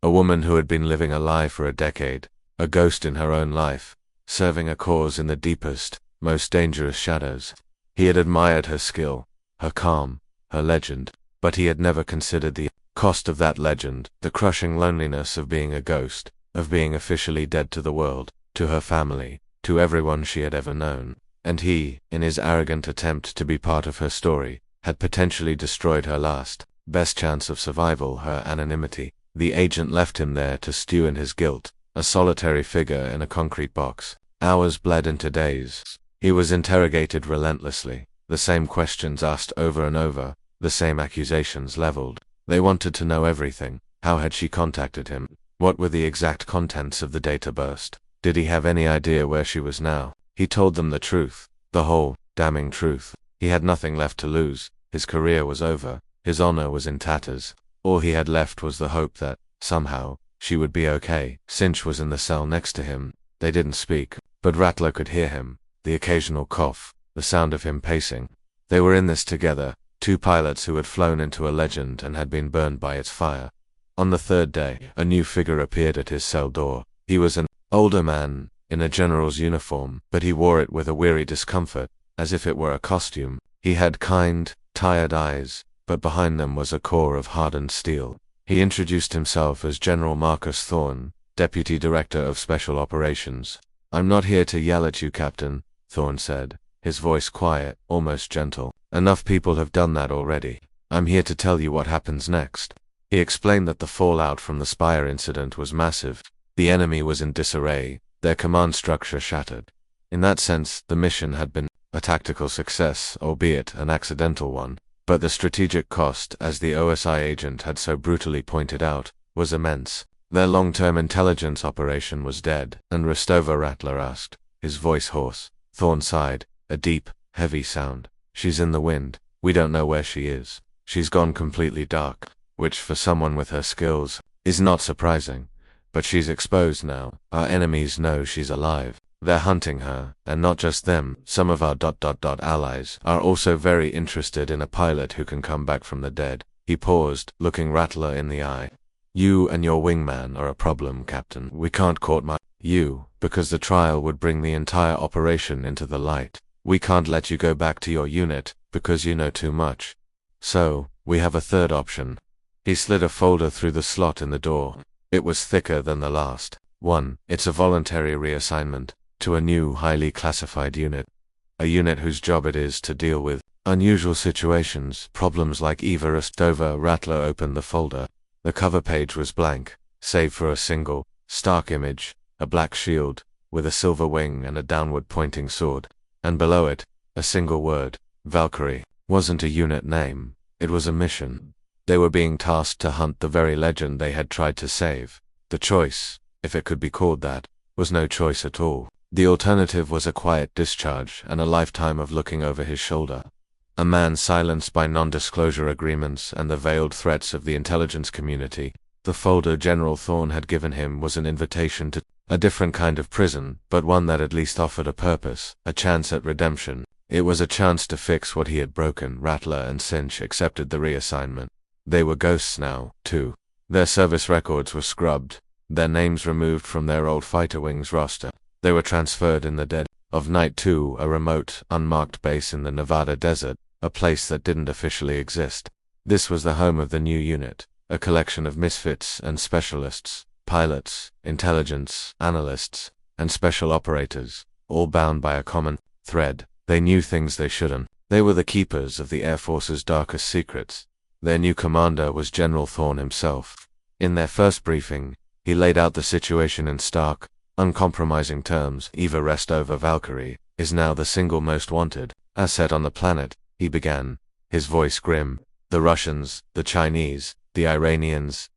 A woman who had been living a lie for a decade, a ghost in her own life, serving a cause in the deepest, most dangerous shadows. He had admired her skill, her calm, her legend, but he had never considered the cost of that legend, the crushing loneliness of being a ghost, of being officially dead to the world, to her family, to everyone she had ever known. And he, in his arrogant attempt to be part of her story, had potentially destroyed her last, best chance of survival, her anonymity. The agent left him there to stew in his guilt, a solitary figure in a concrete box. Hours bled into days. He was interrogated relentlessly, the same questions asked over and over, the same accusations leveled. They wanted to know everything. How had she contacted him? What were the exact contents of the data burst? Did he have any idea where she was now? He told them the truth, the whole, damning truth. He had nothing left to lose. His career was over. His honor was in tatters. All he had left was the hope that, somehow, she would be okay. Cinch was in the cell next to him. They didn't speak, but Rattler could hear him, the occasional cough, the sound of him pacing. They were in this together, two pilots who had flown into a legend and had been burned by its fire. On the third day, a new figure appeared at his cell door. He was an older man, in a general's uniform, but he wore it with a weary discomfort, as if it were a costume. He had kind, tired eyes, but behind them was a core of hardened steel. He introduced himself as General Marcus Thorne, Deputy Director of Special Operations. "I'm not here to yell at you, Captain," Thorne said, his voice quiet, almost gentle. "Enough people have done that already. I'm here to tell you what happens next." He explained that the fallout from the Spire incident was massive. The enemy was in disarray, their command structure shattered. In that sense, the mission had been a tactical success, albeit an accidental one. But the strategic cost, as the OSI agent had so brutally pointed out, was immense. Their long-term intelligence operation was dead, and Rostova, Rattler asked, his voice hoarse. Thorne sighed, a deep, heavy sound. "She's in the wind. We don't know where she is. She's gone completely dark," which for someone with her skills is not surprising. But she's exposed now. Our enemies know she's alive. They're hunting her, and not just them. Some of our allies are also very interested in a pilot who can come back from the dead. He paused, looking Rattler in the eye. "You and your wingman are a problem, Captain. We can't court you, because the trial would bring the entire operation into the light. We can't let you go back to your unit, because you know too much. So, we have a third option." He slid a folder through the slot in the door. It was thicker than the last. "1. It's a voluntary reassignment to a new, highly classified unit. A unit whose job it is to deal with unusual situations, problems like Eva Rostova." Rattler opened the folder. The cover page was blank, save for a single, stark image, a black shield, with a silver wing and a downward-pointing sword. And below it, a single word, Valkyrie. Wasn't a unit name, it was a mission. They were being tasked to hunt the very legend they had tried to save. The choice, if it could be called that, was no choice at all. The alternative was a quiet discharge and a lifetime of looking over his shoulder. A man silenced by non-disclosure agreements and the veiled threats of the intelligence community. The folder General Thorne had given him was an invitation to a different kind of prison, but one that at least offered a purpose, a chance at redemption. It was a chance to fix what he had broken. Rattler and Cinch accepted the reassignment. They were ghosts now, too. Their service records were scrubbed, their names removed from their old Fighter Wings roster. They were transferred in the dead of night to a remote, unmarked base in the Nevada desert, a place that didn't officially exist. This was the home of the new unit, a collection of misfits and specialists, pilots, intelligence, analysts, and special operators, all bound by a common thread. They knew things they shouldn't. They were the keepers of the Air Force's darkest secrets. Their new commander was General Thorne himself. In their first briefing, he laid out the situation in stark, uncompromising terms. Eva Restova Valkyrie is now the single most wanted asset on the planet, he began, his voice grim. The Russians, the Chinese, the Iranians, ...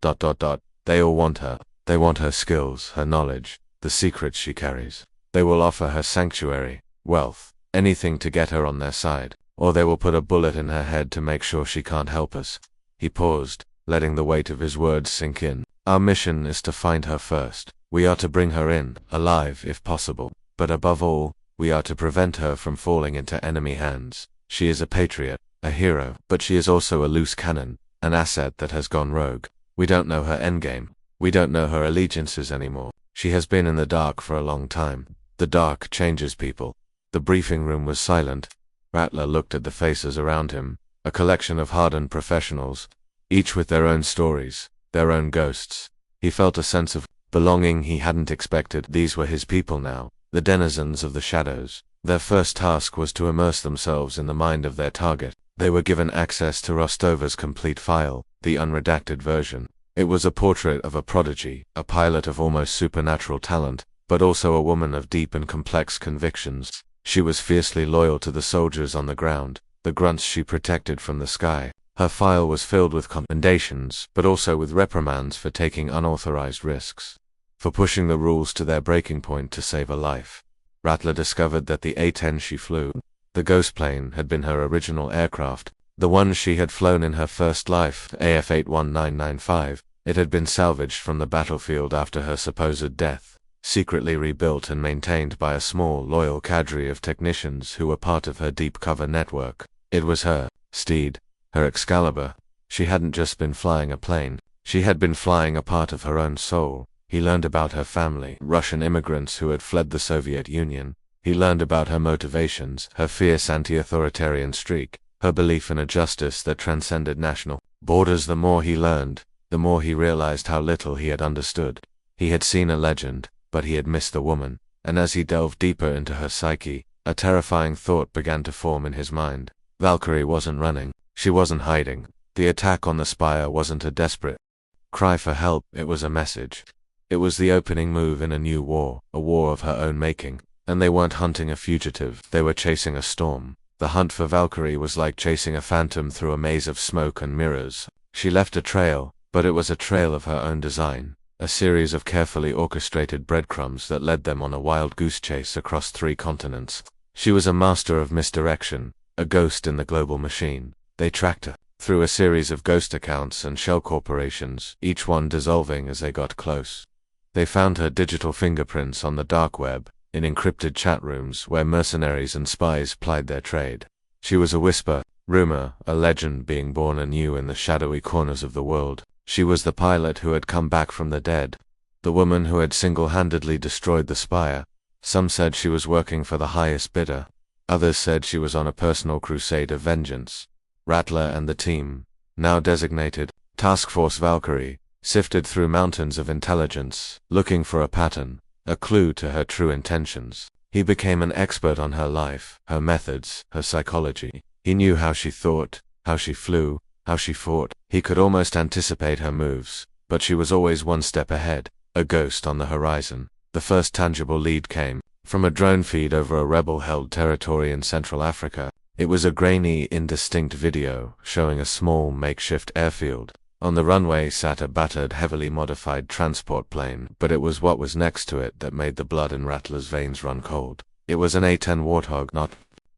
they all want her. They want her skills, her knowledge, the secrets she carries. They will offer her sanctuary, wealth, anything to get her on their side, or they will put a bullet in her head to make sure she can't help us. He paused, letting the weight of his words sink in. Our mission is to find her first. We are to bring her in, alive if possible, but above all, we are to prevent her from falling into enemy hands. She is a patriot, a hero, but she is also a loose cannon, an asset that has gone rogue. We don't know her endgame. We don't know her allegiances anymore. She has been in the dark for a long time. The dark changes people. The briefing room was silent. Rattler looked at the faces around him, a collection of hardened professionals, each with their own stories, their own ghosts. He felt a sense of belonging he hadn't expected. These were his people now, the denizens of the shadows. Their first task was to immerse themselves in the mind of their target. They were given access to Rostova's complete file, the unredacted version. It was a portrait of a prodigy, a pilot of almost supernatural talent, but also a woman of deep and complex convictions. She was fiercely loyal to the soldiers on the ground, the grunts she protected from the sky. Her file was filled with commendations, but also with reprimands for taking unauthorized risks, for pushing the rules to their breaking point to save a life. Rattler discovered that the A-10 she flew, the ghost plane, had been her original aircraft, the one she had flown in her first life, AF-81995. It had been salvaged from the battlefield after her supposed death, secretly rebuilt and maintained by a small, loyal cadre of technicians who were part of her deep cover network. It was her steed, her Excalibur. She hadn't just been flying a plane, she had been flying a part of her own soul. He learned about her family, Russian immigrants who had fled the Soviet Union. He learned about her motivations, her fierce anti-authoritarian streak, her belief in a justice that transcended national borders. The more he learned, the more he realized how little he had understood. He had seen a legend, but he had missed the woman, and as he delved deeper into her psyche, a terrifying thought began to form in his mind. Valkyrie wasn't running, she wasn't hiding. The attack on the spire wasn't a desperate cry for help, it was a message. It was the opening move in a new war, a war of her own making. And they weren't hunting a fugitive, they were chasing a storm. The hunt for Valkyrie was like chasing a phantom through a maze of smoke and mirrors. She left a trail, but it was a trail of her own design, a series of carefully orchestrated breadcrumbs that led them on a wild goose chase across 3 continents. She was a master of misdirection, a ghost in the global machine. They tracked her through a series of ghost accounts and shell corporations, each one dissolving as they got close. They found her digital fingerprints on the dark web, in encrypted chat rooms where mercenaries and spies plied their trade. She was a whisper, rumor, a legend being born anew in the shadowy corners of the world. She was the pilot who had come back from the dead, the woman who had single-handedly destroyed the spire. Some said she was working for the highest bidder. Others said she was on a personal crusade of vengeance. Rattler and the team, now designated Task Force Valkyrie, sifted through mountains of intelligence, looking for a pattern, a clue to her true intentions. He became an expert on her life, her methods, her psychology. He knew how she thought, how she flew, how she fought. He could almost anticipate her moves, but she was always one step ahead, a ghost on the horizon. The first tangible lead came from a drone feed over a rebel-held territory in Central Africa. It was a grainy, indistinct video showing a small, makeshift airfield. On the runway sat a battered, heavily modified transport plane, but it was what was next to it that made the blood in Rattler's veins run cold. It was an A-10 Warthog, not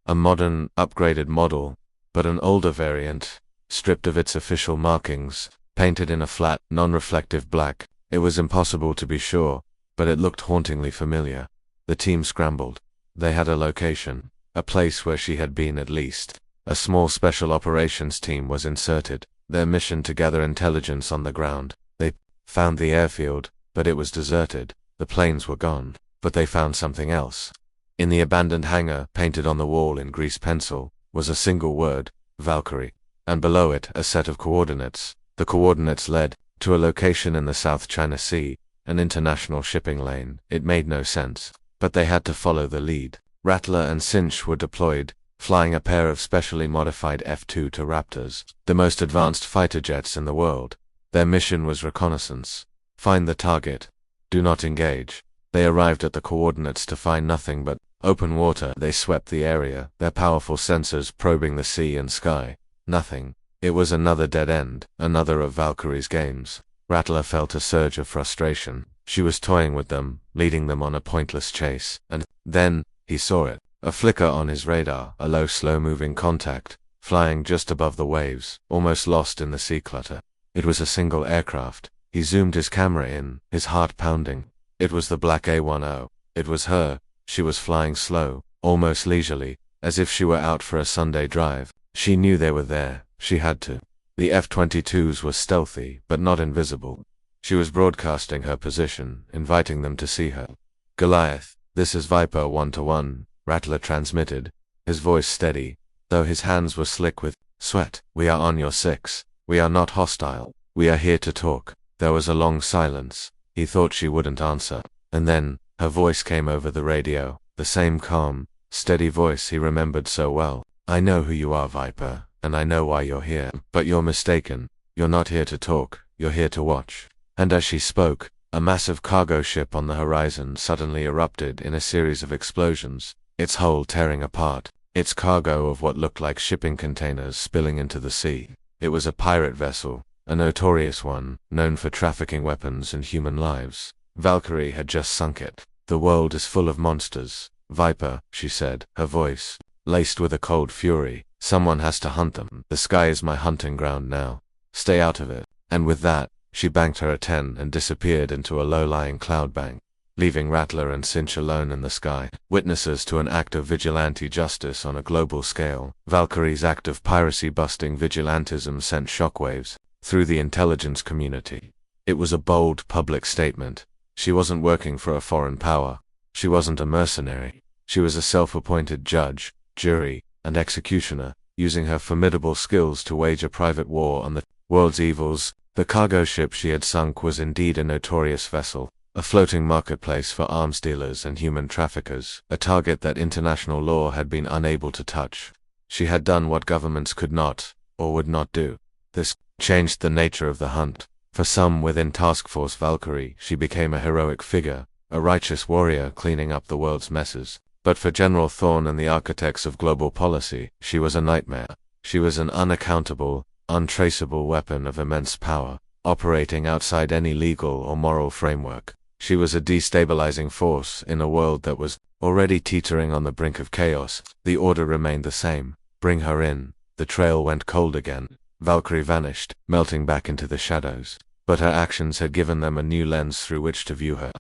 a modern, upgraded model, but an older variant, stripped of its official markings, painted in a flat, non-reflective black. It was impossible to be sure, but it looked hauntingly familiar. The team scrambled. They had a location, a place where she had been at least. A small special operations team was inserted, their mission to gather intelligence on the ground. They found the airfield, but it was deserted. The planes were gone, but they found something else. In the abandoned hangar, painted on the wall in grease pencil, was a single word, Valkyrie, and below it a set of coordinates. The coordinates led to a location in the South China Sea, an international shipping lane. It made no sense, but they had to follow the lead. Rattler and Cinch were deployed, flying a pair of specially modified F-2 Raptors, the most advanced fighter jets in the world. Their mission was reconnaissance. Find the target. Do not engage. They arrived at the coordinates to find nothing but open water. They swept the area, their powerful sensors probing the sea and sky. Nothing. It was another dead end, another of Valkyrie's games. Rattler felt a surge of frustration. She was toying with them, leading them on a pointless chase, and then he saw it. A flicker on his radar, a low, slow-moving contact, flying just above the waves, almost lost in the sea clutter. It was a single aircraft. He zoomed his camera in, his heart pounding. It was the black A-10. It was her. She was flying slow, almost leisurely, as if she were out for a Sunday drive. She knew they were there. She had to. The F-22s were stealthy, but not invisible. She was broadcasting her position, inviting them to see her. Goliath, this is Viper 1-1, Rattler transmitted, his voice steady, though his hands were slick with sweat. We are on your 6. We are not hostile. We are here to talk. There was a long silence. He thought she wouldn't answer. And then, her voice came over the radio, the same calm, steady voice he remembered so well. I know who you are, Viper, and I know why you're here. But you're mistaken. You're not here to talk. You're here to watch. And as she spoke, a massive cargo ship on the horizon suddenly erupted in a series of explosions, its hull tearing apart, its cargo of what looked like shipping containers spilling into the sea. It was a pirate vessel, a notorious one, known for trafficking weapons and human lives. Valkyrie had just sunk it. The world is full of monsters. Viper, she said, her voice laced with a cold fury. Someone has to hunt them. The sky is my hunting ground now. Stay out of it. And with that, she banked her A-10 and disappeared into a low-lying cloud bank, leaving Rattler and Cinch alone in the sky, witnesses to an act of vigilante justice on a global scale. Valkyrie's act of piracy-busting vigilantism sent shockwaves through the intelligence community. It was a bold, public statement. She wasn't working for a foreign power. She wasn't a mercenary. She was a self-appointed judge, jury, and executioner, using her formidable skills to wage a private war on the world's evils. The cargo ship she had sunk was indeed a notorious vessel, a floating marketplace for arms dealers and human traffickers, a target that international law had been unable to touch. She had done what governments could not, or would not do. This changed the nature of the hunt. For some within Task Force Valkyrie, she became a heroic figure, a righteous warrior cleaning up the world's messes. But for General Thorne and the architects of global policy, she was a nightmare. She was an unaccountable, untraceable weapon of immense power, operating outside any legal or moral framework. She was a destabilizing force in a world that was already teetering on the brink of chaos. The order remained the same. Bring her in. The trail went cold again. Valkyrie vanished, melting back into the shadows. But her actions had given them a new lens through which to view her.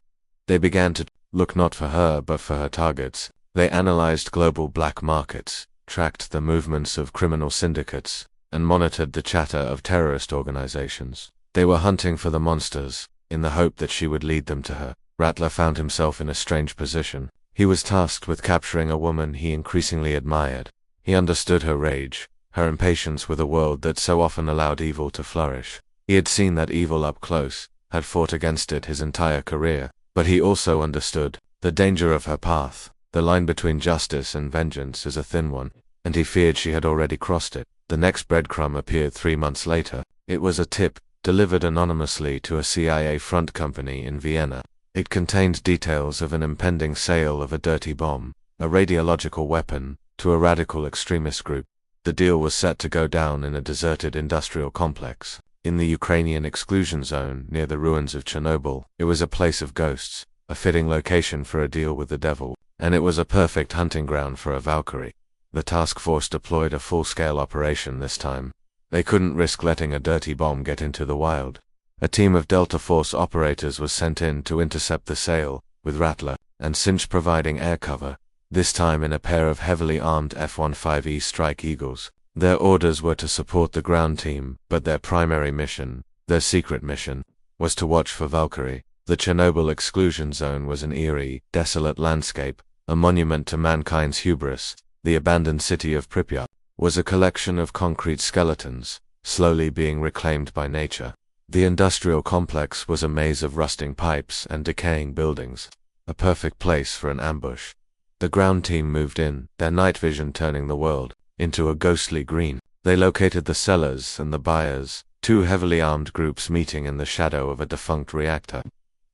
They began to look not for her but for her targets. They analyzed global black markets, tracked the movements of criminal syndicates, and monitored the chatter of terrorist organizations. They were hunting for the monsters, in the hope that she would lead them to her. Rattler found himself in a strange position. He was tasked with capturing a woman he increasingly admired. He understood her rage, her impatience with a world that so often allowed evil to flourish. He had seen that evil up close, had fought against it his entire career, but he also understood the danger of her path. The line between justice and vengeance is a thin one, and he feared she had already crossed it. The next breadcrumb appeared 3 months later. It was a tip, delivered anonymously to a CIA front company in Vienna. It contained details of an impending sale of a dirty bomb, a radiological weapon, to a radical extremist group. The deal was set to go down in a deserted industrial complex in the Ukrainian exclusion zone near the ruins of Chernobyl. It was a place of ghosts, a fitting location for a deal with the devil, and it was a perfect hunting ground for a Valkyrie. The task force deployed a full-scale operation this time. They couldn't risk letting a dirty bomb get into the wild. A team of Delta Force operators was sent in to intercept the sail, with Rattler and Cinch providing air cover, this time in a pair of heavily armed F-15E Strike Eagles. Their orders were to support the ground team, but their primary mission, their secret mission, was to watch for Valkyrie. The Chernobyl exclusion zone was an eerie, desolate landscape, a monument to mankind's hubris. The abandoned city of Pripyat was a collection of concrete skeletons, slowly being reclaimed by nature. The industrial complex was a maze of rusting pipes and decaying buildings, a perfect place for an ambush. The ground team moved in, their night vision turning the world into a ghostly green. They located the sellers and the buyers, two heavily armed groups meeting in the shadow of a defunct reactor.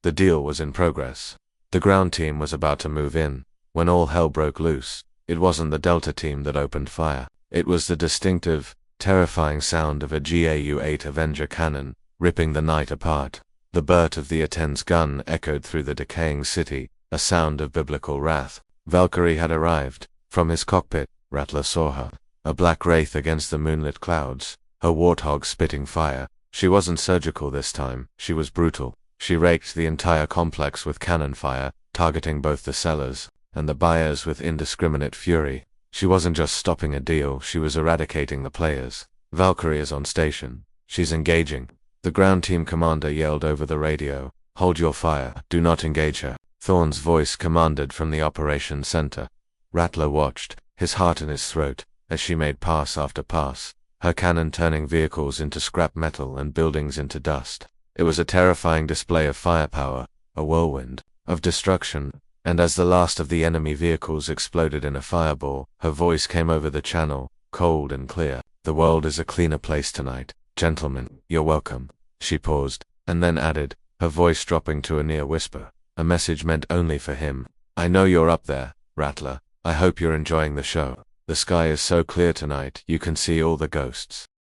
The deal was in progress. The ground team was about to move in, when all hell broke loose. It wasn't the Delta team that opened fire. It was the distinctive, terrifying sound of a GAU-8 Avenger cannon, ripping the night apart. The burst of the A-10's gun echoed through the decaying city, a sound of biblical wrath. Valkyrie had arrived. From his cockpit, Rattler saw her, a black wraith against the moonlit clouds, her warthog spitting fire. She wasn't surgical this time, she was brutal. She raked the entire complex with cannon fire, targeting both the sellers and the buyers with indiscriminate fury. She wasn't just stopping a deal, she was eradicating the players. Valkyrie is on station. She's engaging. The ground team commander yelled over the radio, "Hold your fire, do not engage her." Thorne's voice commanded from the operations center. Rattler watched, his heart in his throat, as she made pass after pass, her cannon turning vehicles into scrap metal and buildings into dust. It was a terrifying display of firepower, a whirlwind of destruction, and as the last of the enemy vehicles exploded in a fireball, her voice came over the channel, cold and clear. "The world is a cleaner place tonight. Gentlemen, you're welcome." She paused, and then added, her voice dropping to a near whisper, a message meant only for him. "I know you're up there, Rattler. I hope you're enjoying the show. The sky is so clear tonight, you can see all the ghosts."